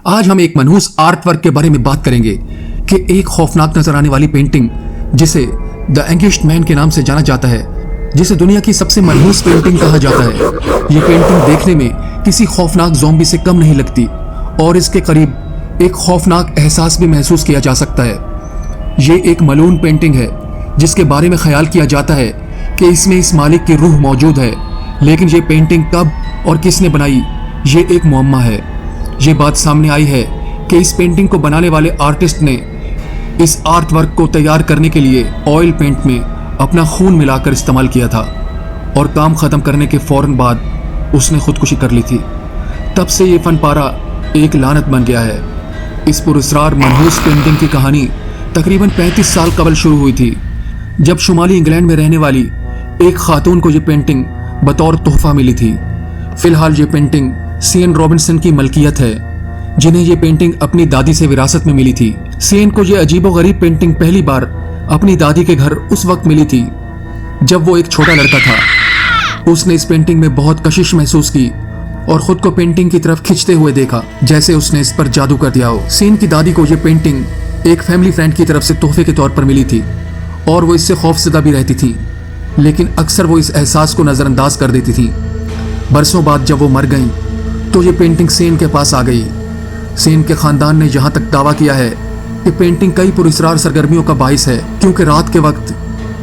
आज हम एक मनहूस आर्ट वर्क के बारे में बात करेंगे कि एक खौफनाक नजर आने वाली पेंटिंग जिसे द एंगेज्ड मैन के नाम से जाना जाता है, जिसे दुनिया की सबसे मनहूस पेंटिंग कहा जाता है। ये पेंटिंग देखने में किसी खौफनाक ज़ॉम्बी से कम नहीं लगती और इसके करीब एक खौफनाक एहसास भी महसूस किया जा सकता है। ये एक मलून पेंटिंग है जिसके बारे में ख्याल किया जाता है कि इसमें इस मालिक की रूह मौजूद है, लेकिन ये पेंटिंग कब और किसने बनाई ये एक मुअम्मा है। ये बात सामने आई है कि इस पेंटिंग को बनाने वाले आर्टिस्ट ने इस आर्ट वर्क को तैयार करने के लिए ऑयल पेंट में अपना खून मिलाकर इस्तेमाल किया था और काम ख़त्म करने के फ़ौरन बाद उसने खुदकुशी कर ली थी। तब से ये फन पारा एक लानत बन गया है। इस पुरस्कार मनहूस पेंटिंग की कहानी तकरीबन 35 साल कबल शुरू हुई थी, जब शुमाली इंग्लैंड में रहने वाली एक खातून को ये पेंटिंग बतौर तोहफा मिली थी। फिलहाल ये पेंटिंग सीएन रॉबिन्सन की मलकियत है, जिन्हें ये पेंटिंग अपनी दादी से विरासत में मिली थी। सीएन को ये अजीबोगरीब पेंटिंग पहली बार अपनी दादी के घर उस वक्त मिली थी जब वो एक छोटा लड़का था। उसने इस पेंटिंग में बहुत कशिश महसूस की और खुद को पेंटिंग की तरफ खींचते हुए देखा, जैसे उसने इस पर जादू कर दिया हो। सीएन की दादी को ये पेंटिंग एक फैमिली फ्रेंड की तरफ से तोहफे के तौर पर मिली थी और वो इससे खौफजदा भी रहती थी, लेकिन अक्सर वो इस एहसास को नज़रअंदाज कर देती थी। बरसों बाद जब वो मर गईं तो ये पेंटिंग सीएन के पास आ गई। सीएन के ख़ानदान ने यहाँ तक दावा किया है कि पेंटिंग कई पुरस्कार सरगर्मियों का बाइस है, क्योंकि रात के वक्त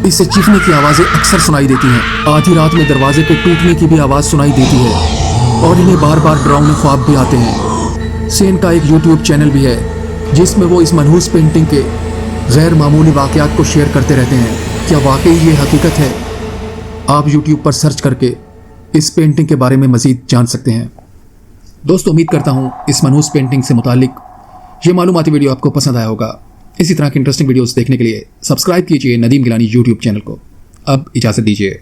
इससे चीखने की आवाज़ें अक्सर सुनाई देती हैं। आधी रात में दरवाजे के टूटने की भी आवाज़ सुनाई देती है और इन्हें बार बार डरावने ख्वाब भी आते हैं। सीएन का एक यूट्यूब चैनल भी है जिसमें वो इस मनहूस पेंटिंग के गैर मामूली वाक़यात को शेयर करते रहते हैं। क्या वाकई ये हकीकत है? आप यूट्यूब पर सर्च करके इस पेंटिंग के बारे में मज़ीद जान सकते हैं। दोस्तों, उम्मीद करता हूँ इस मनहूस पेंटिंग से मुतालिक ये मालूमाती वीडियो आपको पसंद आया होगा। इसी तरह की इंटरेस्टिंग वीडियोस देखने के लिए सब्सक्राइब कीजिए नदीम गिलानी यूट्यूब चैनल को। अब इजाज़त दीजिए।